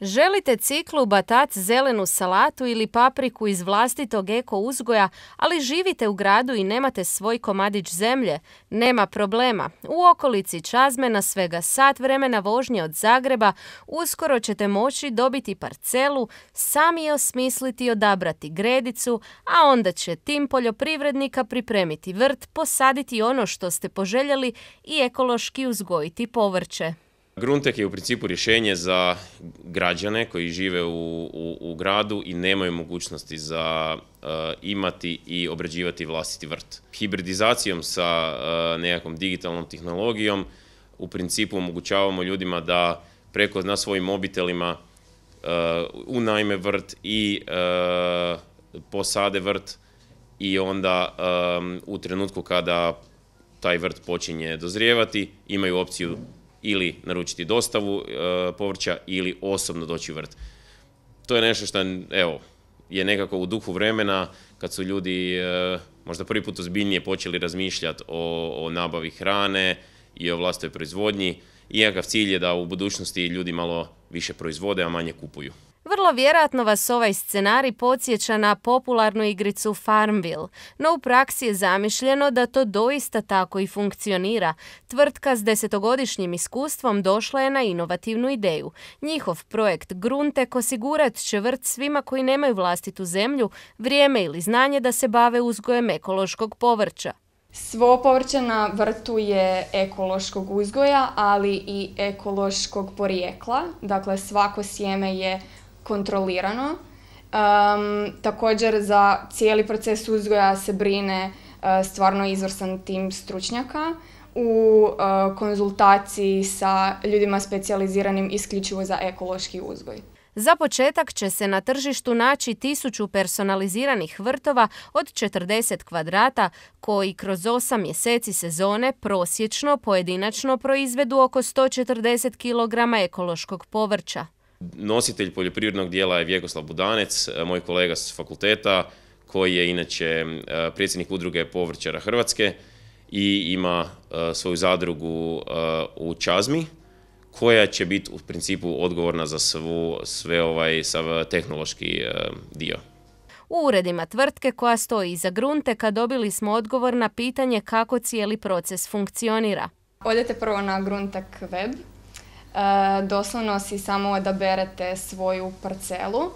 Želite ciklu, batac, zelenu salatu ili papriku iz vlastitog eko uzgoja, ali živite u gradu i nemate svoj komadić zemlje? Nema problema. U okolici Čazme na svega sat vremena vožnje od Zagreba uskoro ćete moći dobiti parcelu, sami je osmisliti i odabrati gredicu, a onda će tim poljoprivrednika pripremiti vrt, posaditi ono što ste poželjeli i ekološki uzgojiti povrće. Gruntek je u principu rješenje za građane koji žive u gradu i nemaju mogućnosti za imati i obrađivati vlastiti vrt. Hibridizacijom sa nekakvom digitalnom tehnologijom u principu omogućavamo ljudima da na svojim mobitelima unajme vrt i posade vrt i onda u trenutku kada taj vrt počinje dozrijevati imaju opciju ili naručiti dostavu povrća ili osobno doći u vrt. To je nešto što je nekako u duhu vremena kad su ljudi možda prvi put ozbiljnije počeli razmišljati o nabavi hrane i o vlastitoj proizvodnji. Iakav cilj je da u budućnosti ljudi malo više proizvode, a manje kupuju. Vrlo vjerojatno vas ovaj scenarij podsjeća na popularnu igricu Farmville, no u praksi je zamišljeno da to doista tako i funkcionira. Tvrtka s 10-godišnjim iskustvom došla je na inovativnu ideju. Njihov projekt Gruntek osigurat će vrt svima koji nemaju vlastitu zemlju, vrijeme ili znanje da se bave uzgojem ekološkog povrća. Svo povrće na vrtu je ekološkog uzgoja, ali i ekološkog porijekla. Dakle, svako sjeme je kontrolirano. Također za cijeli proces uzgoja se brine stvarno izvrstan tim stručnjaka u konzultaciji sa ljudima specijaliziranim isključivo za ekološki uzgoj. Za početak će se na tržištu naći 1000 personaliziranih vrtova od 40 kvadrata koji kroz 8 mjeseci sezone prosječno pojedinačno proizvedu oko 140 kg ekološkog povrća. Nositelj poljoprivrednog dijela je Vjekoslav Budanec, moj kolega s fakulteta, koji je inače predsjednik udruge povrćara Hrvatske i ima svoju zadrugu u Čazmi, koja će biti u principu odgovorna za sav tehnološki dio. U uredima tvrtke koja stoji iza Grunteka dobili smo odgovor na pitanje kako cijeli proces funkcionira. Odete prvo na Gruntek web. Doslovno si samo odaberete svoju parcelu,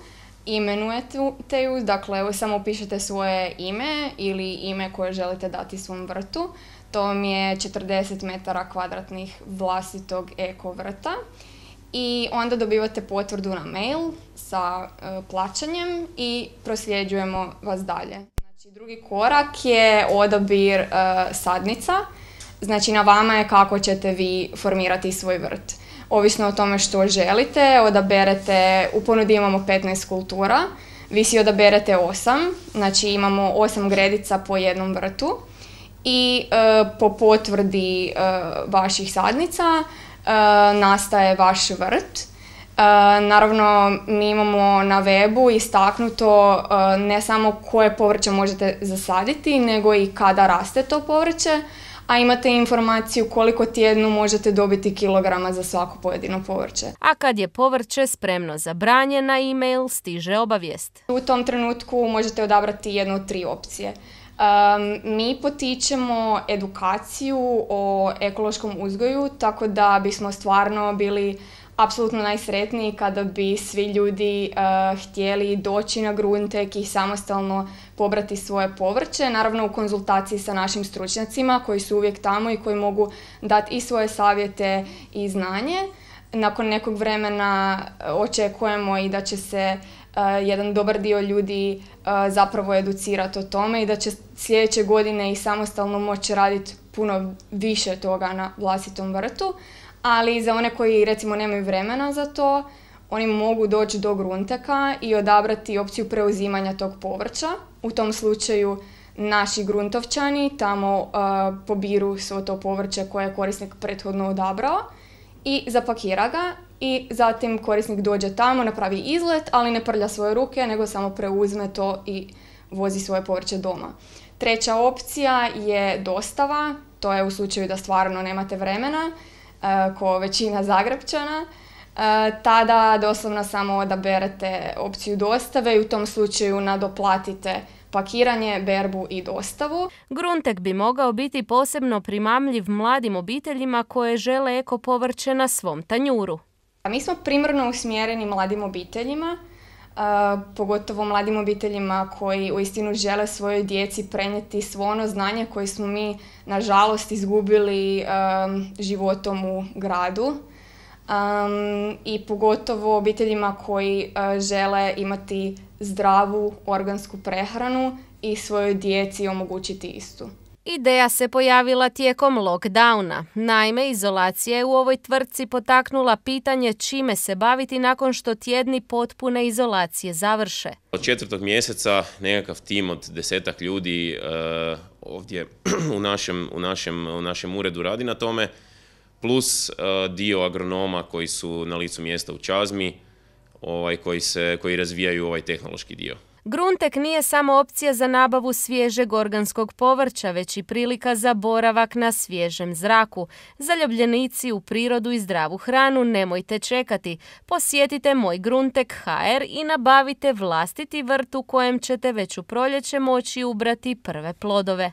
imenujete ju, dakle samo upišete svoje ime ili ime koje želite dati svom vrtu. To vam je 40 metara kvadratnih vlastitog eko vrta i onda dobivate potvrdu na mail sa plaćanjem i prosljeđujemo vas dalje. Znači, drugi korak je odabir sadnica. Znači, na vama je kako ćete vi formirati svoj vrt. Ovisno o tome što želite, odaberete, u ponudi imamo 15 kultura, vi si odaberete 8, znači imamo 8 gredica po jednom vrtu i po potvrdi vaših sadnica nastaje vaš vrt. Naravno, mi imamo na webu istaknuto ne samo koje povrće možete zasaditi, nego i kada raste to povrće, a imate informaciju koliko tjednu možete dobiti kilograma za svako pojedino povrće. A kad je povrće spremno za branje, na e-mail stiže obavijest. U tom trenutku možete odabrati jednu od 3 opcije. Mi potičemo edukaciju o ekološkom uzgoju, tako da bismo stvarno bili apsolutno najsretniji kada bi svi ljudi htjeli doći na Gruntek i samostalno pobrati svoje povrće, naravno u konzultaciji sa našim stručnjacima koji su uvijek tamo i koji mogu dati i svoje savjete i znanje. Nakon nekog vremena očekujemo i da će se jedan dobar dio ljudi zapravo educirati o tome i da će sljedeće godine i samostalno moći raditi puno više toga na vlastitom vrtu. Ali za one koji recimo nemaju vremena za to, oni mogu doći do Grunteka i odabrati opciju preuzimanja tog povrća. U tom slučaju naši gruntovčani tamo pobiru svo to povrće koje je korisnik prethodno odabrao i zapakira ga i zatim korisnik dođe tamo, napravi izlet, ali ne prlja svoje ruke, nego samo preuzme to i vozi svoje povrće doma. Treća opcija je dostava, to je u slučaju da stvarno nemate vremena, ko većina Zagrepčana. tada doslovno samo odaberete opciju dostave i u tom slučaju nadoplatite pakiranje, berbu i dostavu. Gruntek bi mogao biti posebno primamljiv mladim obiteljima koje žele eko povrće na svom tanjuru. Mi smo primarno usmjereni mladim obiteljima, pogotovo mladim obiteljima koji uistinu žele svojoj djeci prenijeti svo ono znanje koje smo mi, nažalost, izgubili životom u gradu. I pogotovo obiteljima koji žele imati zdravu organsku prehranu i svojoj djeci omogućiti istu. Ideja se pojavila tijekom lockdowna. Naime, izolacija je u ovoj tvrtci potaknula pitanje čime se baviti nakon što tjedni potpune izolacije završe. Od 4. mjeseca nekakav tim od 10 ljudi ovdje u našem uredu radi na tome, plus dio agronoma koji su na licu mjesta u Čazmi, koji razvijaju ovaj tehnološki dio. Gruntek nije samo opcija za nabavu svježeg organskog povrća, već i prilika za boravak na svježem zraku. Zaljubljenici u prirodu i zdravu hranu nemojte čekati. Posjetite Moj Gruntek HR i nabavite vlastiti vrt u kojem ćete već u proljeće moći ubrati prve plodove.